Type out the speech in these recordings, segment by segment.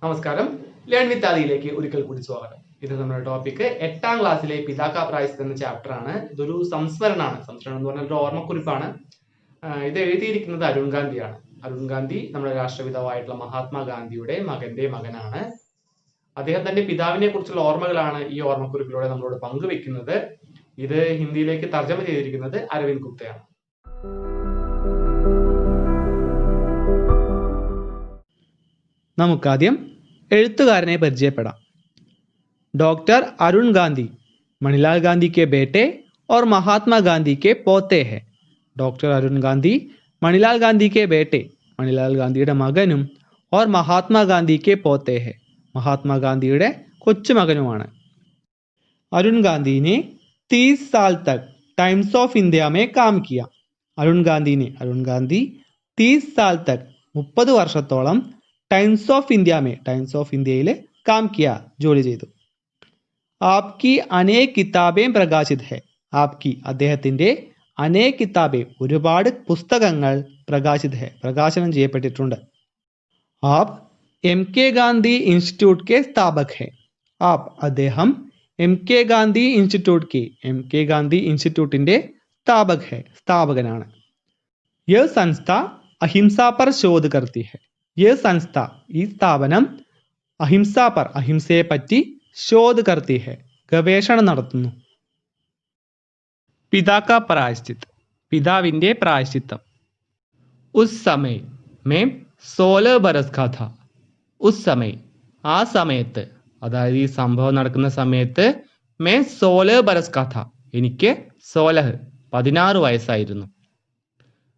നമസ്കാരം. Learn with ആദിയിലേക്ക് ഒരിക്കൽ കൂടി സ്വാഗതം. ഇത് നമ്മുടെ ടോപ്പിക് 8ാം ക്ലാസ്സിലെ പിതാ കാ പ്രായശ്ചിത്തം എന്ന ചാപ്റ്റർ ആണ്. ഇതൊരു സംസ്മരണമാണ്. സംസ്മരണം എന്ന് പറഞ്ഞാൽ ഒരു ഓർമ്മക്കുറിപ്പാണ്. ഇത് എഴുതിയിരിക്കുന്നത് അരുൺ ഗാന്ധിയാണ്. അരുൺ ഗാന്ധി നമ്മുടെ രാഷ്ട്രപിതാവായിട്ടുള്ള മഹാത്മാഗാന്ധിയുടെ മകന്റെ മകനാണ്. അദ്ദേഹം തന്റെ പിതാവിനെ കുറിച്ചുള്ള ഓർമ്മകളാണ് ഈ ഓർമ്മക്കുറിപ്പിലൂടെ നമ്മളോട് പങ്കുവെക്കുന്നത്. ഇത് ഹിന്ദിയിലേക്ക് തർജ്ജമ ചെയ്തിരിക്കുന്നത് അരവിന്ദ് ഗുപ്തയാണ്. നമുക്കാദ്യം എഴുത്തുകാരനെ പരിചയപ്പെടാം. डॉक्टर अरुण गांधी मणिलाल गांधी के बेटे और महात्मा गांधी के पोते हैं. डॉक्टर अरुण गांधी मणिलाल गांधी के बेटे, मणिलाल गांधिയുടെ മകനും और महात्मा गांधी के पोते हैं, महात्मा गांधिയുടെ കൊച്ചുമകനുമാണ്. अरुण गांधी ने 30 साल तक टाइम्स ऑफ इंडिया में काम किया. अरुण गांधी 30 साल तक 30 വർഷത്തോളം टाइम्स ऑफ इंडिया में, टाइम्स ऑफ इंडिയയിൽ काम किया, ജോലി ചെയ്തു. आपकी अनेक किताबें प्रकाशित है. आपकी അദ്ദേഹത്തിന്റെ अनेक किताबें ഒരുപാട് പുസ്തകങ്ങൾ പ്രകാശിത് है, പ്രകാശനം ചെയ്യപ്പെട്ടിട്ടുണ്ട്. आप MK गांधी इंस्टीट्यूट के स्थापक है. आप അദ്ദേഹം MK गांधी इंस्टीट्यूटिന്റെ സ്ഥാപക് है, സ്ഥാപകനാണ്. यह संस्था अहिंसा पर शोध करती है. यह संस्था ഈ സ്ഥാപനം അഹിംസാ पर, അഹിംസയെ പറ്റി शोध करती है, ഗവേഷണം നടത്തുന്നു. पिता का प्रायश्चित, പിതാവിന്റെ പ്രായശ്ചിത്തം. उस समय मैं 16 बरस का था. उस समय ആ സമയത്ത്, അതായത് ഈ സംഭവം നടക്കുന്ന സമയത്ത് मैं 16 बरस का था, എനിക്ക് 16 വയസ്സായിരുന്നു.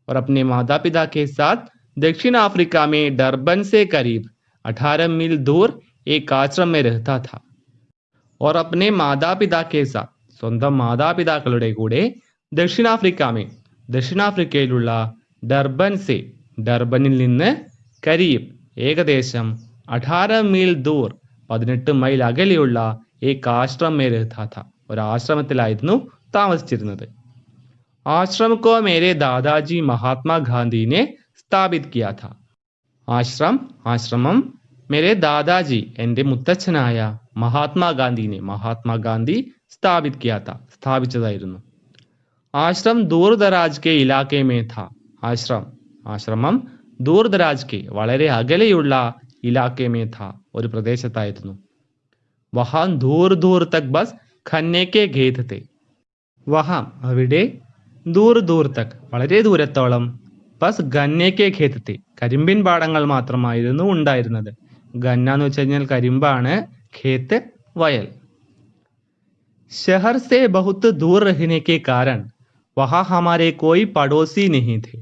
और अपने माता पिता के साथ दक्षिण अफ्रीका में डरबन से करीब 18 मील दूर एक आश्रम में रहता था. और अपने മാതാപിതാ के साथ, സ്വന്തം മാതാപിതാക്കളുടെ കൂടെ ദക്ഷിണാഫ്രിക്കയിലുള്ള ഡർബനിൽ നിന്ന് കരീബ്, ഏകദേശം 18 മീൽ ദൂർ, 18 മൈൽ അകലെയുള്ള एक आश्रम में रहता था, ഒരു ആശ്രമത്തിലായിരുന്നു താമസിച്ചിരുന്നത്. आश्रम को मेरे दादाजी महात्मा गांधी ने स्थापित किया था. ആശ്രമം मेरे दादाजी, എൻ്റെ മുത്തച്ഛനായ മഹാത്മാഗാന്ധി സ്ഥാപിത് കിയാ था, സ്ഥാപിച്ചതായിരുന്നു. Ashram ദൂർ ദരാജ് K ഇലാക്കെ may Tha. ആശ്രമം ദൂർ ദരാജ് കെ, വളരെ അകലെയുള്ള, ഇലാക്കെ മേ ഥാ, ഒരു പ്രദേശത്തായിരുന്നു. വഹാം ദൂർ ദൂർ തക് ബസ് ഖന്നെ കെ ഖേത് തെ. വഹാം അവിടെ, ദൂർ ദൂർ തക് വളരെ ദൂരത്തോളം, ബസ് ഗന്നെ കെ ഖേത് തെ കരിമ്പിൻ പാടങ്ങൾ മാത്രമായിരുന്നു ഉണ്ടായിരുന്നത്. ഗന്ന എന്ന് വെച്ച് കഴിഞ്ഞാൽ കരിമ്പാണ്, ഖേത്ത് വയൽ. शहर से बहुत दूर रहने के कारण वहाँ हमारे कोई पड़ोसी नहीं थे.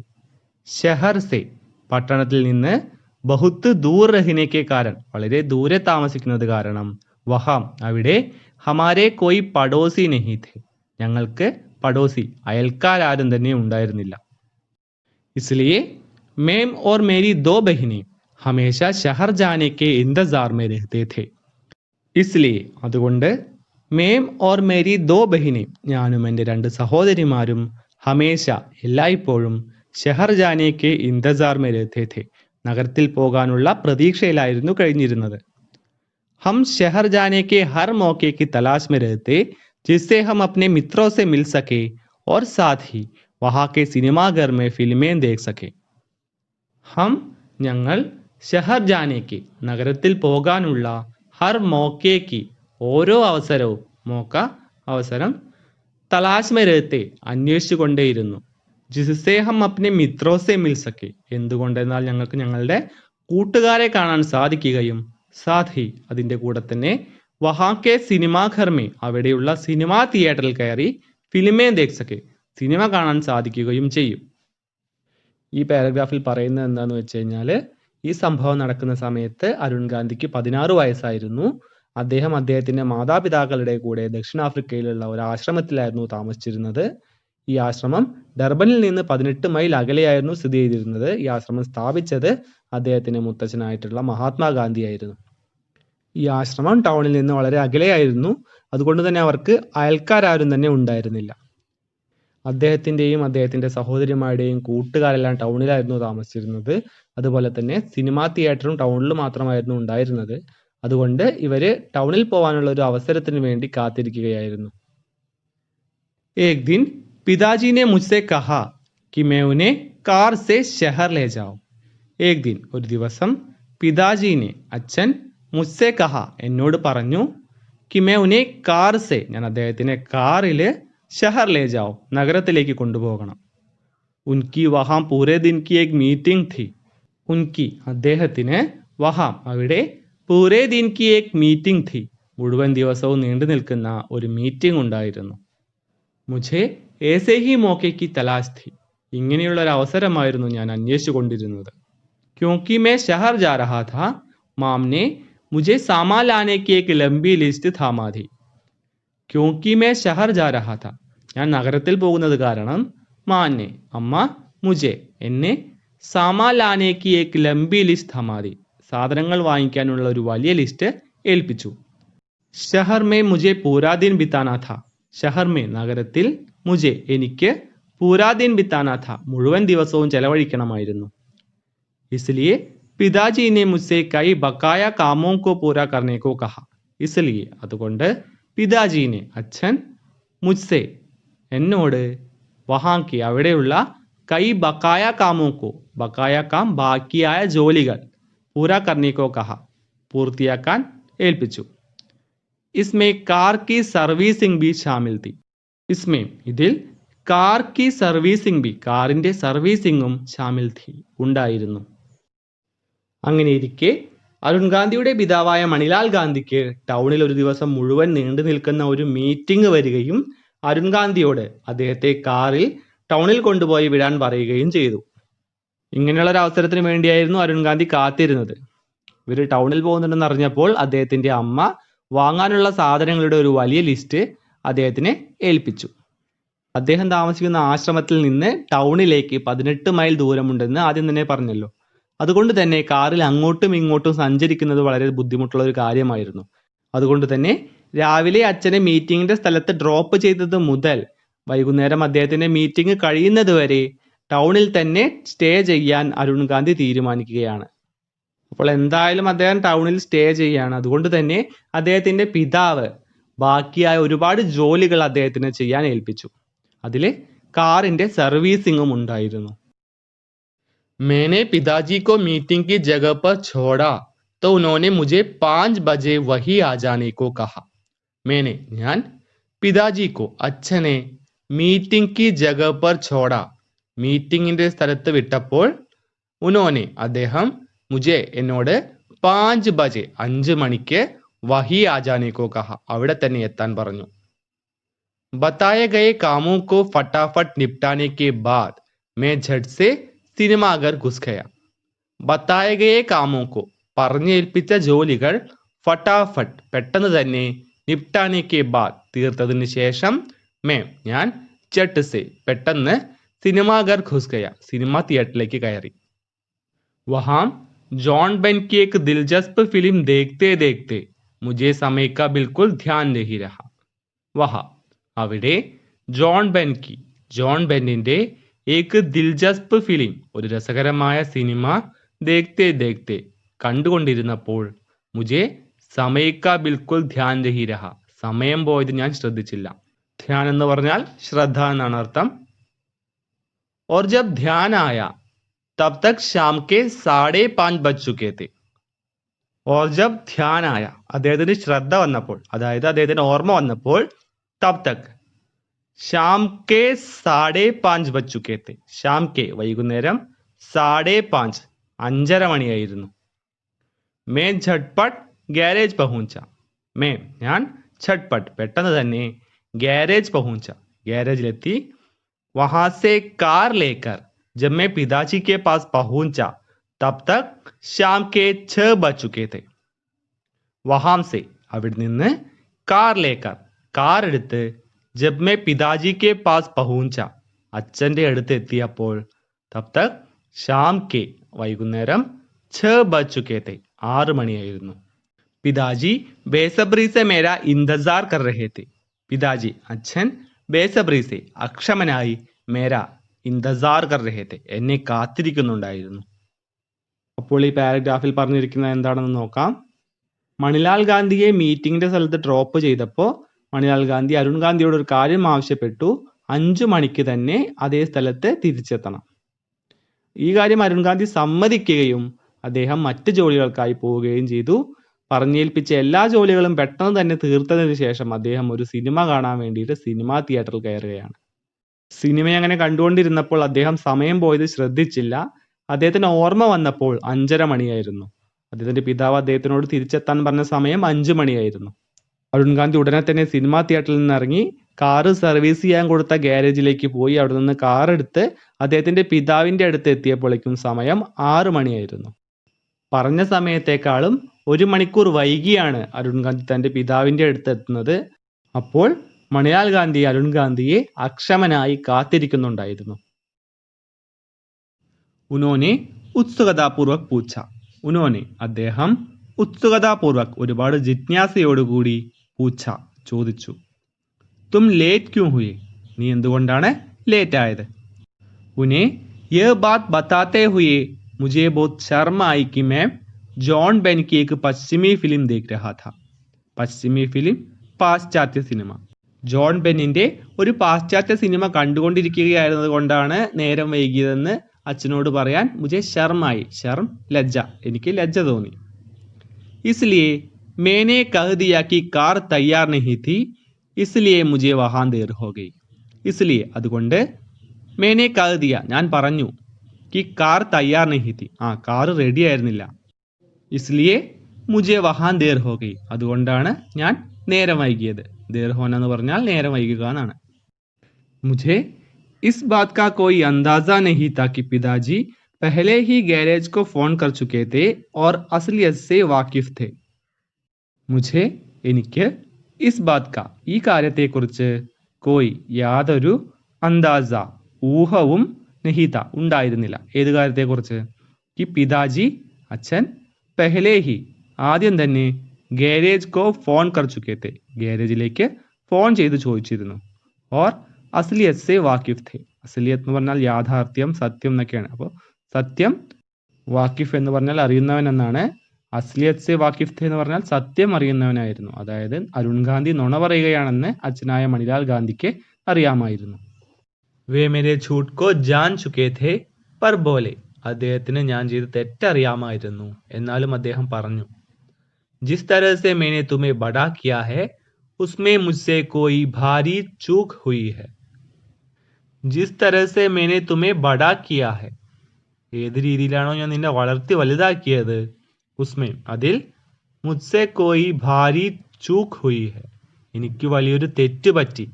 शहर से പട്ടണത്തിൽ നിന്ന്, बहुत दूर रहने के कारण വളരെ ദൂരെ താമസിക്കുന്നത് കാരണം, വഹാം അവിടെ, ഹമാരെ കോയി പടോസി നഹി ഥേ ഞങ്ങൾക്ക് പടോസി അയൽക്കാരും തന്നെ ഉണ്ടായിരുന്നില്ല. इसलिए मैं और मेरी 2 बहनें हमेशा शहर जाने के इंतजार में रहते थे. इसलिए അതുകൊണ്ട്, മേം ഓർ മേരി 2 ബഹിനെ, ഞാനും എൻ്റെ 2 സഹോദരിമാരും, ഹമേശ എല്ലായ്പ്പോഴും, ഷഹർ ജാനെ കെ ഇന്തസാർ മേ രഹത്തെ ഥേ നഗരത്തിൽ പോകാനുള്ള പ്രതീക്ഷയിലായിരുന്നു കഴിഞ്ഞിരുന്നത്. हम शहर जाने के हर मौके की तलाश में रहते जिससे हम अपने मित्रों से मिल सके और साथ ही वहाँ के सिनेमाघर में फिल्में देख सके. हम ഞങ്ങൾ, ഷഹർ ജാനേക്ക് നഗരത്തിൽ പോകാനുള്ള, ഹർ മോക്കേക്ക് ഓരോ അവസരവും, മോക്ക അവസരം, തലാഷ് മേ രഹത്തെ അന്വേഷിച്ചു കൊണ്ടേയിരുന്നു, ജിസ്സേ ഹം അപ്നെ മിത്രോ സെ മിൽ സക്കെ എന്തുകൊണ്ടെന്നാൽ ഞങ്ങൾക്ക് ഞങ്ങളുടെ കൂട്ടുകാരെ കാണാൻ സാധിക്കുകയും, സാഥി അതിൻ്റെ കൂടെ തന്നെ, വഹാക്കെ സിനിമാഘർ മേ അവിടെയുള്ള സിനിമാ തിയേറ്ററിൽ കയറി, ഫിലിമേ ദേഖ് സക്കെ സിനിമ കാണാൻ സാധിക്കുകയും ചെയ്യും. ഈ പാരഗ്രാഫിൽ പറയുന്നത് എന്താണെന്ന് വെച്ച് കഴിഞ്ഞാൽ, ഈ സംഭവം നടക്കുന്ന സമയത്ത് അരുൺ ഗാന്ധിക്ക് 16 വയസ്സായിരുന്നു. അദ്ദേഹത്തിന്റെ മാതാപിതാക്കളുടെ കൂടെ ദക്ഷിണാഫ്രിക്കയിലുള്ള ഒരു ആശ്രമത്തിലായിരുന്നു താമസിച്ചിരുന്നത്. ഈ ആശ്രമം ഡർബനിൽ നിന്ന് 18 മൈൽ അകലെയായിരുന്നു സ്ഥിതി ചെയ്തിരുന്നത്. ഈ ആശ്രമം സ്ഥാപിച്ചത് അദ്ദേഹത്തിന്റെ മുത്തച്ഛനായിട്ടുള്ള മഹാത്മാഗാന്ധി ആയിരുന്നു. ഈ ആശ്രമം ടൗണിൽ നിന്ന് വളരെ അകലെയായിരുന്നു. അതുകൊണ്ട് തന്നെ അവർക്ക് അയൽക്കാരും തന്നെ ഉണ്ടായിരുന്നില്ല. അദ്ദേഹത്തിൻ്റെയും അദ്ദേഹത്തിൻ്റെ സഹോദരിമാരുടെയും കൂട്ടുകാരെല്ലാം ടൗണിലായിരുന്നു താമസിച്ചിരുന്നത്. അതുപോലെ തന്നെ സിനിമാ തിയേറ്ററും ടൗണിൽ മാത്രമായിരുന്നു ഉണ്ടായിരുന്നത്. അതുകൊണ്ട് ഇവർ ടൗണിൽ പോകാനുള്ള ഒരു അവസരത്തിന് വേണ്ടി കാത്തിരിക്കുകയായിരുന്നു. एक दिन पिताजी ने मुझसे कहा कि मैं उन्हें कार से शहर ले जाऊं. एक दिन ഒരു ദിവസം പിതാജീനെ അച്ഛൻ മുസ്സെ കഹ എന്നോട് പറഞ്ഞു कि मैं उन्हें कार से ഞാൻ അദ്ദേഹത്തിനെ കാറിൽ शहर ले जाऊं നഗരത്തിലേക്ക് കൊണ്ടുപോകണം. उनकी वहाँ पूरे दिन की एक मीटिंग थी. उनकी അദ്ദേഹത്തിന് വഹാം അവിടെ പൂരേ ദിൻ കി ഏക് മീറ്റിംഗ് थी മുഴുവൻ ദിവസവും നീണ്ടു നിൽക്കുന്ന ഒരു മീറ്റിംഗ് ഉണ്ടായിരുന്നു. മുझे ऐसे ही मौके की तलाश थी. ഇങ്ങനെയുള്ള ഒരു അവസരമായിരുന്നു ഞാൻ അന്വേഷിച്ചു കൊണ്ടിരുന്നത്. क्योंकि मैं शहर जा रहा था माम ने मुझे सामान लाने की एक लंबी लिस्ट थामा थी. क्योंकि मैं शहर जा रहा था ഞാൻ നഗരത്തിൽ പോകുന്നത് കാരണം മാനെ അമ്മ മുझे എന്നെ സാമാൻ ലാനെ കി ഏക് ലംബി ലിസ്റ്റ് थामा थी സാധനങ്ങൾ വാങ്ങിക്കാനുള്ള ഒരു വലിയ ലിസ്റ്റ് ഏൽപ്പിച്ചു. शहर में मुझे पूरा दिन बिताना था. ഷഹർ മേ നഗരത്തിൽ മുझे എനിക്ക് പൂരാ ദിൻ ബിത്താനാ ഥ മുഴുവൻ ദിവസവും ചെലവഴിക്കണമായിരുന്നു. इसलिए पिताजी ने मुझसे कई बकाया कामों को पूरा करने को कहा. इसलिए അതുകൊണ്ട് പിതാജീനെ അച്ഛൻ മുझसे എന്നോട് വഹാങ്കി അവിടെയുള്ള കൈ ബക്കായ കാമോക്കോ ബക്കായ കാം ബാക്കിയായ ജോലികൾ പൂരാ കർണിക്കോ കഹ പൂർത്തിയാക്കാൻ ഏൽപ്പിച്ചു. इसमें कार की सर्विसिंग भी शामिल थी. इसमें ഇതിൽ കാർ की സർവീസിംഗ് ബി കാറിന്റെ സർവീസിംഗും ഷാമിൽ ഥി ഉണ്ടായിരുന്നു. അങ്ങനെ ഇരിക്കെ അരുൺ ഗാന്ധിയുടെ പിതാവായ മണിലാൽ ഗാന്ധിക്ക് ടൗണിൽ ഒരു ദിവസം മുഴുവൻ നീണ്ടു നിൽക്കുന്ന ഒരു മീറ്റിംഗ് വരികയും അരുൺ ഗാന്ധിയോട് അദ്ദേഹത്തെ കാറിൽ ടൗണിൽ കൊണ്ടുപോയി വിടാൻ പറയുകയും ചെയ്തു. ഇങ്ങനെയുള്ള ഒരു അവസരത്തിന് വേണ്ടിയായിരുന്നു അരുൺ ഗാന്ധി കാത്തിരുന്നത്. ഇവർ ടൗണിൽ പോകുന്നുണ്ടെന്ന് അറിഞ്ഞപ്പോൾ അദ്ദേഹത്തിന്റെ അമ്മ വാങ്ങാനുള്ള സാധനങ്ങളുടെ ഒരു വലിയ ലിസ്റ്റ് അദ്ദേഹത്തിനെ ഏൽപ്പിച്ചു. അദ്ദേഹം താമസിക്കുന്ന ആശ്രമത്തിൽ നിന്ന് ടൗണിലേക്ക് 18 മൈൽ ദൂരമുണ്ടെന്ന് ആദ്യം തന്നെ പറഞ്ഞല്ലോ. അതുകൊണ്ട് തന്നെ കാറിൽ അങ്ങോട്ടും ഇങ്ങോട്ടും സഞ്ചരിക്കുന്നത് വളരെ ബുദ്ധിമുട്ടുള്ള ഒരു കാര്യമായിരുന്നു. അതുകൊണ്ട് തന്നെ രാവിലെ അച്ഛനെ മീറ്റിംഗിന്റെ സ്ഥലത്ത് ഡ്രോപ്പ് ചെയ്തത് മുതൽ വൈകുന്നേരം അദ്ദേഹത്തിന്റെ മീറ്റിംഗ് കഴിയുന്നത് വരെ ടൗണിൽ തന്നെ സ്റ്റേ ചെയ്യാൻ അരുൺ ഗാന്ധി തീരുമാനിക്കുകയാണ്. അപ്പോൾ എന്തായാലും അദ്ദേഹം ടൗണിൽ സ്റ്റേ ചെയ്യാണ്. അതുകൊണ്ട് തന്നെ അദ്ദേഹത്തിന്റെ പിതാവ് ബാക്കിയായ ഒരുപാട് ജോലികൾ അദ്ദേഹത്തിന് ചെയ്യാൻ ഏൽപ്പിച്ചു. അതിൽ കാറിന്റെ സർവീസിംഗും ഉണ്ടായിരുന്നു. मैंने पिताजी को मीटिंग की जगह पर छोड़ा तो उन्होंने मुझे 5 बजे वही आ जाने को कहा. मैंने ഞാൻ പിതാജി കോ അച്ഛനെ മീറ്റിംഗ് की जगह पर छोड़ा മീറ്റിംഗിന്റെ സ്ഥലത്ത് വിട്ടപ്പോൾ ഉനോനെ അദ്ദേഹം മുझे എന്നോട് 5 ബജെ 5 മണിക്ക് വഹി ആ ജാനെ കോ കഹ അവിടെ തന്നെ എത്താൻ പറഞ്ഞു. बताए गए कामों को फटाफट निपटाने के बाद मैं झट से सिनेमाघर घुस गया. बताए गए कामों को പറഞ്ഞേൽപ്പിച്ച ജോലികൾ ഫട്ടാഫട്ട് പെട്ടെന്ന് തന്നെ നിപ്ടാനെ കെ ബാദ് തീർത്തതിന് ശേഷം ഞാൻ ചട്ട് സെ പെട്ടെന്ന് സിനിമാഘർ ഘുസ് ഗയ സിനിമ തിയേറ്ററിലേക്ക് കയറി. വഹാം जॉन बेन की एक दिलचस्प फिल्म देखते देखते मुझे समय का बिल्कुल ध्यान नहीं रहा. वहाँ അവിടെ ജോൺ ബെന്നിന്റെ ഏക് ദിൽജസ്പ് ഫിലിം ഒരു രസകരമായ സിനിമ ദേഖ്തേ ദേഖ്തേ കണ്ടുകൊണ്ടിരുന്നപ്പോൾ മുझे समय का बिल्कुल ध्यान नहीं रहा സമയം പോയത് ഞാൻ ശ്രദ്ധിച്ചില്ല. ധ്യാൻ എന്ന് പറഞ്ഞാൽ ശ്രദ്ധ എന്നാണ് അർത്ഥം. और जब ध्यान आया तब तक शाम के 5:30 बज चुके थे. और जब ध्यान आया അദ്ദേഹത്തിന് ശ്രദ്ധ വന്നപ്പോൾ അതായത് അദ്ദേഹത്തിന് ഓർമ്മ വന്നപ്പോൾ तब तक शाम के 5:30 बज चुके थे. शाम के വൈകുന്നേരം 5:30 5:30 മണിയായിരുന്നു. मैं झटपट गैरेज पहुंचा. ഞാൻ झटपट പെട്ടെന്ന് തന്നെ गैरेज पहुंचा गैरेजिലെത്തി. वहां से कार लेकर जब मैं पिताजी के पास पहुंचा तब तक शाम के 6 बज चुके थे. वहां से അവിടെ നിന്ന് കാർ ലേക്കർ കാർ എടുത്ത് ജബ് മേ പിതാജി കെ പാസ് പഹൂഞ്ച അച്ഛൻ്റെ അടുത്ത് എത്തിയപ്പോൾ തബ് തക് ഷാം കെ വൈകുന്നേരം 6 ബജ് ചുക്കേ തെ 6 മണിയായിരുന്നു. പിതാജി ബേസബ്രി സെ മേരാ ഇന്തസാർ കർ രഹേ തെ. പിതാജി അച്ഛൻ ബേസബ്രി സെ അക്ഷമനായി മേര ഇന്തസാർ കർ രഹേ തെ എന്നെ കാത്തിരിക്കുന്നുണ്ടായിരുന്നു. അപ്പോൾ ഈ പാരഗ്രാഫിൽ പറഞ്ഞിരിക്കുന്നത് എന്താണെന്ന് നോക്കാം. മണിലാൽ ഗാന്ധിയെ മീറ്റിംഗിന്റെ സ്ഥലത്ത് ഡ്രോപ്പ് ചെയ്തപ്പോൾ മണിലാൽ ഗാന്ധി അരുൺ ഗാന്ധിയോട് ഒരു കാര്യം ആവശ്യപ്പെട്ടു. 5 മണിക്ക് തന്നെ അതേ സ്ഥലത്ത് തിരിച്ചെത്തണം. ഈ കാര്യം അരുൺ ഗാന്ധി സമ്മതിക്കുകയും അദ്ദേഹം മറ്റ് ജോലികൾക്കായി പോവുകയും ചെയ്തു. പറഞ്ഞേൽപ്പിച്ച എല്ലാ ജോലികളും പെട്ടെന്ന് തന്നെ തീർത്തതിന് ശേഷം അദ്ദേഹം ഒരു സിനിമ കാണാൻ വേണ്ടിയിട്ട് സിനിമാ തിയേറ്ററിൽ കയറുകയാണ്. സിനിമ അങ്ങനെ കണ്ടുകൊണ്ടിരുന്നപ്പോൾ അദ്ദേഹം സമയം പോയത് ശ്രദ്ധിച്ചില്ല. അദ്ദേഹത്തിന് ഓർമ്മ വന്നപ്പോൾ 5:30 മണിയായിരുന്നു. അദ്ദേഹത്തിന്റെ പിതാവ് അദ്ദേഹത്തിനോട് തിരിച്ചെത്താൻ പറഞ്ഞ സമയം 5 മണിയായിരുന്നു. അരുൺ ഗാന്ധി ഉടനെ തന്നെ സിനിമാ തിയേറ്ററിൽ നിന്ന് ഇറങ്ങി കാറ് സർവീസ് ചെയ്യാൻ കൊടുത്ത ഗ്യാരേജിലേക്ക് പോയി അവിടെ നിന്ന് കാർ എടുത്ത് അദ്ദേഹത്തിന്റെ പിതാവിന്റെ അടുത്ത് എത്തിയപ്പോഴേക്കും സമയം 6 മണിയായിരുന്നു. പറഞ്ഞ സമയത്തേക്കാളും 1 മണിക്കൂർ വൈകിയാണ് അരുൺ ഗാന്ധി തന്റെ പിതാവിന്റെ അടുത്ത് എത്തുന്നത്. അപ്പോൾ മണിലാൽ ഗാന്ധി അരുൺ ഗാന്ധിയെ അക്ഷമനായി കാത്തിരിക്കുന്നുണ്ടായിരുന്നു. ഉനോനെ ഉത്സുകതാപൂർവക് പൂച്ച. ഉനോനെ അദ്ദേഹം ഉത്സുകതാപൂർവക് ഒരുപാട് ജിജ്ഞാസയോടുകൂടി പൂച്ച ചോദിച്ചു. തും ലേറ്റ് ക്യൂ ഹുയെ നീ എന്തുകൊണ്ടാണ് ലേറ്റ് ആയത്? ഉനെ യേ ബാത് ബതാത്തെ ഹുയെ മുझे बहुत शर्म आई कि मैं जॉन बेन की एक पश्चिमी फिल्म देख रहा था. പശ്ചിമി ഫിലിം പാശ്ചാത്യ സിനിമ. ജോൺ ബെന്നിന്റെ ഒരു പാശ്ചാത്യ സിനിമ കണ്ടുകൊണ്ടിരിക്കുകയായിരുന്നത് കൊണ്ടാണ് നേരം വൈകിയതെന്ന് അച്ഛനോട് പറയാൻ മുझे ശർമായി. ശർം ലജ്ജ, എനിക്ക് ലജ്ജ തോന്നി. इसलिए मैंने कह दिया कि कार तैयार नहीं थी इसलिए मुझे वहां देर हो गई. इसलिए അതുകൊണ്ട് मैंने कह दिया ഞാൻ പറഞ്ഞു कि कार तैयार नहीं थी കാർ റെഡി ആയിരുന്നില്ല. इसलिए मुझे वहां देर हो गई അതുകൊണ്ടാണ് ഞാൻ നേരം വൈകിയത്. देर होना എന്ന് പറഞ്ഞാൽ നേരം വൈകുക എന്നാണ്. मुझे इस बात का कोई अंदाजा नहीं था कि पिताजी पहले ही गैरेज को फोन कर चुके थे और असलियत से वाकिफ थे. मुझे എനിക്ക് इस बात का ഈ കാര്യത്തെക്കുറിച്ച് കോയി യാതൊരു അന്താസ ഊഹവും നഹീത ഉണ്ടായിരുന്നില്ല. ഏത് കാര്യത്തെക്കുറിച്ച്? कि पिताजी അച്ഛൻ പെഹലെ ഹി ആദ്യം തന്നെ ഗാരേജ് കോ ഫോൺ കർ ചുക്കേ തെ ഗാരേജിലേക്ക് ഫോൺ ചെയ്ത് ചോദിച്ചിരുന്നു. ഓർ അസ്ലിയത്ത് സെ വാക്കിഫ് തെ അസ്ലിയത്ത് എന്ന് പറഞ്ഞാൽ യാഥാർത്ഥ്യം, സത്യം എന്നൊക്കെയാണ്. അപ്പോൾ സത്യം, വാക്കിഫ് എന്ന് പറഞ്ഞാൽ അറിയുന്നവൻ എന്നാണ്. അസ്ലിയത്ത് സെ വാക്കിഫ് തെ എന്ന് പറഞ്ഞാൽ സത്യം അറിയുന്നവനായിരുന്നു. അതായത് അരുൺ ഗാന്ധി നുണ പറയുകയാണെന്ന് അച്ഛനായ മണിലാൽ ഗാന്ധിക്ക് അറിയാമായിരുന്നു. വേ മേരെ ഝൂട്ട് കോ ജാൻ ചുക്കേ ഥേ പർ ബോലെ അദ്ദേഹത്തിന് ഞാൻ ചെയ്ത് തെറ്ററിയാമായിരുന്നു, എന്നാലും അദ്ദേഹം പറഞ്ഞു. ജിസ് തരഹ സെ मैंने तुम्हें बड़ा किया है उसमें मुझसे कोई भारी चूक हुई है. ജിസ് തരഹ സെ मैंने तुम्हें बड़ा किया है ഏത് രീതിയിലാണോ ഞാൻ നിന്നെ വളർത്തി വലുതാക്കിയത്, ഉസ്മേ അതിൽ, മുझसे कोई भारी चूक हुई है എനിക്ക് വലിയൊരു തെറ്റ് പറ്റി.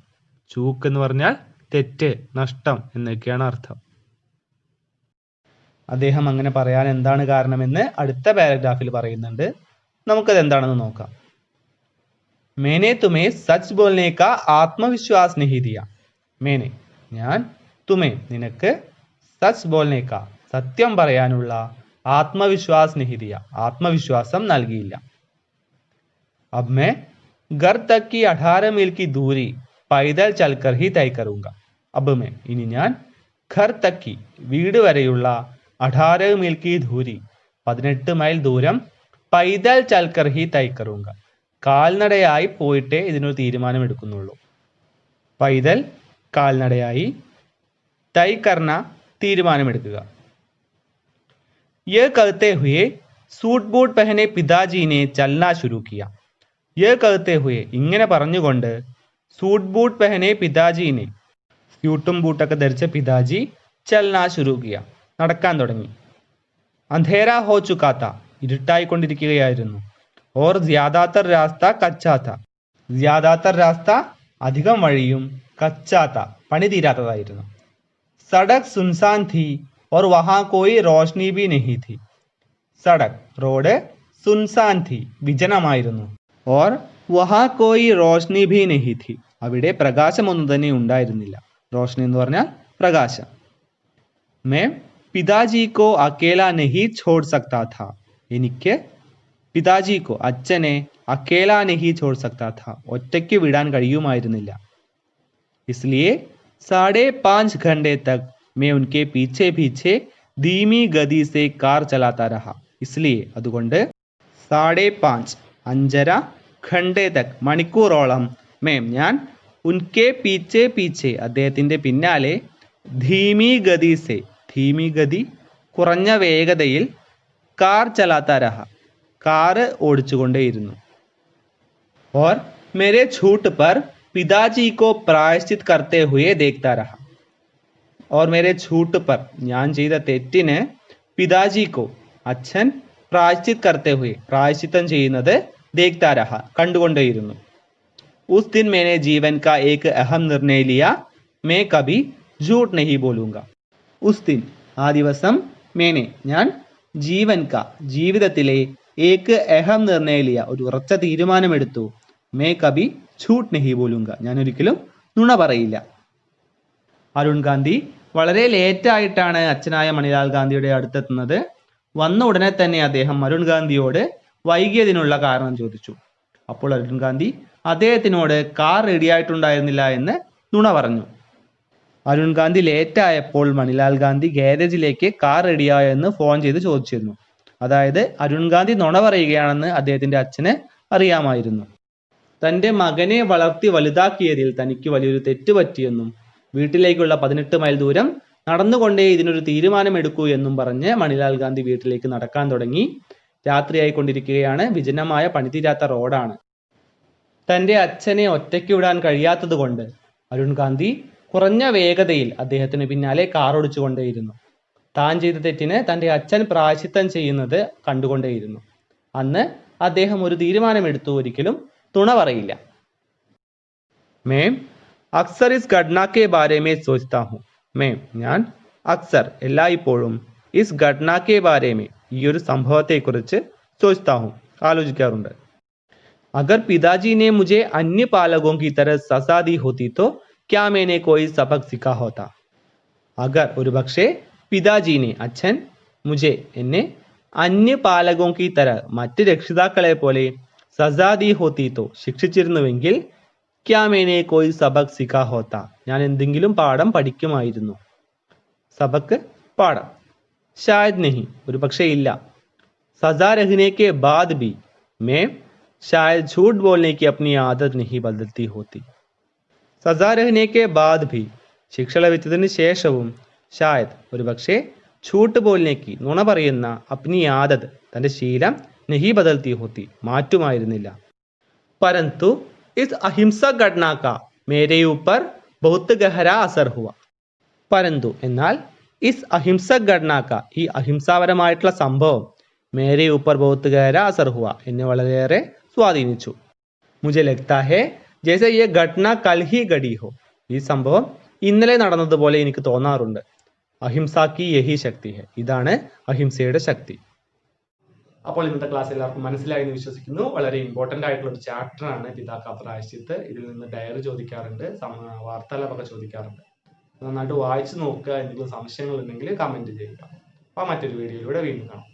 ചൂക്ക് എന്ന് പറഞ്ഞാൽ തെറ്റ്, നഷ്ടം എന്നൊക്കെയാണ് അർത്ഥം. അദ്ദേഹം അങ്ങനെ പറയാൻ എന്താണ് കാരണമെന്ന് അടുത്ത പാരഗ്രാഫിൽ പറയുന്നുണ്ട്. നമുക്കത് എന്താണെന്ന് നോക്കാം. मैंने तुम्हें सच बोलने का आत्मविश्वास नहीं दिया. मैंने ഞാൻ, तुम्हें നിനക്ക്, സച്ച് बोलने का സത്യം പറയാനുള്ള, ആത്മവിശ്വാസ് नहीं दिया ആത്മവിശ്വാസം നൽകിയില്ല. अब मैं घर तक की 18 मील की दूरी पैदल चलकर ही तय करूंगा. अब मैं ഇനി ഞാൻ ഘർ തക് की വീട് വരെയുള്ള 18 मील की दूरी 18 മൈൽ ദൂരം പൈദൽ ചൽക്കർ ഹി തൈ കറൂങ്ക കാൽനടയായി പോയിട്ടേ ഇതിനൊരു തീരുമാനം എടുക്കുന്നുള്ളൂ. പൈദൽ കാൽനടയായി, തൈ കർണ തീരുമാനമെടുക്കുക. യേ कहते हुए सूट बूट पहने पिताजी ने चलना शुरू किया. യേ कहते हुए ഇങ്ങനെ പറഞ്ഞുകൊണ്ട്, सूट बूट पहने पिताजी ने സ്യൂട്ടും ബൂട്ടൊക്കെ ധരിച്ച പിതാജി ചൽനാ ശുരു കിയ നടക്കാൻ തുടങ്ങി. അന്ധേര ഹോ ചുക്കാ താ ഇരുട്ടായിക്കൊണ്ടിരിക്കുകയായിരുന്നു. ഓർ ജ്യാദാത്തർ രാസ്ത കച്ചാ താ ജ്യാദാത്തർ രാസ്ത അധികം വഴിയും, കച്ചാ താ പണി തീരാത്തതായിരുന്നു. സഡക് സുൻസാൻ थी और वहां कोई रोशनी भी नहीं थी. സഡക് റോഡ്, സുൻസാൻ थी വിജനമായിരുന്നു. ഓർ വഹാ കോയി റോഷ്നി ഭി നഹി थी അവിടെ പ്രകാശമൊന്നും തന്നെ ഉണ്ടായിരുന്നില്ല. റോഷ്നി എന്ന് പറഞ്ഞാൽ പ്രകാശം. मैं पिताजी को अकेला नहीं छोड़ सकता था. എനിക്ക് പിതാജി കോ അച്ഛനെ അക്കേല നഹി छोड़ सकता था ഒറ്റയ്ക്ക് വിടാൻ കഴിയുമായിരുന്നില്ല. इसलिए 5.5 घंटे तक मैं उनके पीछे पीछे धीमी गति से कार चलाता रहा. इसलिए അതുകൊണ്ട് 5.5 അഞ്ചര ഘണ്ടെ തക് മണിക്കൂറോളം ഞാൻ ഉൻകെ പീച്ചെ പീച്ചെ അദ്ദേഹത്തിന്റെ പിന്നാലെ ധീമി ഗതി സെ ധീമി ഗതി കുറഞ്ഞ വേഗതയിൽ കാർ ചലാത്ത രഹ കാർ ഓടിച്ചുകൊണ്ടേയിരുന്നു. और मेरे छूट पर पिताजी को प्रायश्चित करते हुए देखता रहा. और मेरे छूट पर ഞാൻ ചെയ്ത തെറ്റിന് പിതാജിക്കോ അച്ഛൻ പ്രായശ്ചിത് करते हुए പ്രായശ്ചിത്തം ചെയ്യുന്നത് देखता रहा കണ്ടുകൊണ്ടേയിരുന്നു. उस दिन मैंने जीवन का एक अहम निर्णय लिया मैं कभी झूठ नहीं बोलूंगा. उस दिन ആ ദിവസം मैंने ഞാൻ ജീവൻ കാ ജീവിതത്തിലെ एक अहम निर्णय लिया ഒരു ഉറച്ച തീരുമാനമെടുത്തു मैं कभी झूठ नहीं बोलूंगा ഞാൻ ഒരിക്കലും നുണ പറയില്ല. അരുൺ ഗാന്ധി വളരെ ലേറ്റ് ആയിട്ടാണ് അച്ഛനായ മണിലാൽ ഗാന്ധിയുടെ അടുത്തെത്തുന്നത്. വന്ന ഉടനെ തന്നെ അദ്ദേഹം അരുൺ ഗാന്ധിയോട് വൈകിയതിനുള്ള കാരണം ചോദിച്ചു. അപ്പോൾ അരുൺ ഗാന്ധി അദ്ദേഹത്തിനോട് കാർ റെഡിയായിട്ടുണ്ടായിരുന്നില്ല എന്ന് നുണ പറഞ്ഞു. അരുൺ ഗാന്ധി ലേറ്റ് ആയപ്പോൾ മണിലാൽ ഗാന്ധി ഗാരേജിലേക്ക് കാർ റെഡിയായോ എന്ന് ഫോൺ ചെയ്ത് ചോദിച്ചിരുന്നു. അതായത് അരുൺ ഗാന്ധി നുണ പറയുകയാണെന്ന് അദ്ദേഹത്തിന്റെ അച്ഛന് അറിയാമായിരുന്നു. തന്റെ മകനെ വളർത്തി വലുതാക്കിയതിൽ തനിക്ക് വലിയൊരു തെറ്റ് പറ്റിയെന്നും വീട്ടിലേക്കുള്ള 18 മൈൽ ദൂരം നടന്നുകൊണ്ടേ ഇതിനൊരു തീരുമാനമെടുക്കൂ എന്നും പറഞ്ഞ് മണിലാൽ ഗാന്ധി വീട്ടിലേക്ക് നടക്കാൻ തുടങ്ങി. രാത്രിയായിക്കൊണ്ടിരിക്കുകയാണ്. വിജനമായ പണിതീരാത്ത റോഡാണ്. തന്റെ അച്ഛനെ ഒറ്റയ്ക്ക് വിടാൻ കഴിയാത്തത് കൊണ്ട് അരുൺ ഗാന്ധി കുറഞ്ഞ വേഗതയിൽ അദ്ദേഹത്തിന് പിന്നാലെ കാർ ഓടിച്ചുകൊണ്ടേയിരുന്നു. താൻ ചെയ്ത തെറ്റിന് തന്റെ അച്ഛൻ പ്രായശ്ചിത്തം ചെയ്യുന്നത് കണ്ടുകൊണ്ടേയിരുന്നു. അന്ന് അദ്ദേഹം ഒരു തീരുമാനമെടുത്തു, ഒരിക്കലും തുണ പറയില്ല. Axar is ഘട്ന K Bare may സോച്താ ഹൂം. ഞാൻ അക്സർ എല്ലായ്പ്പോഴും ഇസ് ഘട്ന കെ ബാരെ മേ ഈ ഒരു സംഭവത്തെക്കുറിച്ച് സോച്താ ഹൂം ആലോചിക്കാറുണ്ട്. അഗർ പിതാജി ने मुझे अन्य पालकों की तरह सजा दी होती तो क्या मैंने कोई सबक सीखा होता. അഗർ ഒരു പക്ഷേ പിതാജീനെ അച്ഛൻ മുझे എന്നെ അന്യ പാലകോं की तरह മറ്റ് രക്ഷിതാക്കളെ പോലെ സസാ ദി ഹോത്തി തോ ശിക്ഷിച്ചിരുന്നുവെങ്കിൽ ക്യാ മേനെ കോയി സബക് സിഖാ ഹോത്ത ഞാൻ എന്തെങ്കിലും പാഠം പഠിക്കുമായിരുന്നു. സബക് പാഠം. ഷായദ് നഹി ഒരു പക്ഷേ ഇല്ല. സസാ രഹ്നെ കെ ബാദ് ഭി मैं शायद झूठ बोलने की अपनी आदत नहीं बदलती होती. സസാ രഹ്നെ കെ ബാദ് ഭി ശിക്ഷ ലഭിച്ചതിന് ശേഷവും ഷായദ് ഒരു പക്ഷേ ഝൂട്ട് ബോൽനേക്ക് നുണ പറയുന്ന അപ്നി ആദത് തന്റെ ശീലം നഹി ബദൽത്തി ഹോത്തി മാറ്റുമായിരുന്നില്ല. പരന്തു ഇസ് അഹിംസക് ഘട്ന കാ മേരെ ഊപ്പർ ബഹുത് ഗഹരാ അസർ ഹുവ. പരന്തു എന്നാൽ ഇസ് അഹിംസക് ഘട്ന കാ ഈ അഹിംസാപരമായിട്ടുള്ള സംഭവം മേരെ ഊപ്പർ ബഹുത് ഗഹരാ അസർ ഹുവ എന്നെ വളരെയേറെ സ്വാധീനിച്ചു. മുझे लगता है जैसे ये घटना कल ही घटी हो. ഈ സംഭവം ഇന്നലെ നടന്നതുപോലെ എനിക്ക് തോന്നാറുണ്ട്. അഹിംസാക്കി യഹി ശക്തി ഹെ ഇതാണ് അഹിംസയുടെ ശക്തി. അപ്പോൾ ഇന്നത്തെ ക്ലാസ് എല്ലാവർക്കും മനസ്സിലായി എന്ന് വിശ്വസിക്കുന്നു. വളരെ ഇമ്പോർട്ടന്റ് ആയിട്ടുള്ള ഒരു ചാപ്റ്റർ ആണ് പിതാ പ്രായശ്ചിത്ത്. ഇതിൽ നിന്ന് ഡയറി ചോദിക്കാറുണ്ട്, വാർത്താലാപൊക്കെ ചോദിക്കാറുണ്ട്. നന്നായിട്ട് വായിച്ചു നോക്കുക. എന്തെങ്കിലും സംശയങ്ങൾ ഉണ്ടെങ്കിൽ കമന്റ് ചെയ്യുക. അപ്പോൾ മറ്റൊരു വീഡിയോയിലൂടെ വീണ്ടും കാണാം.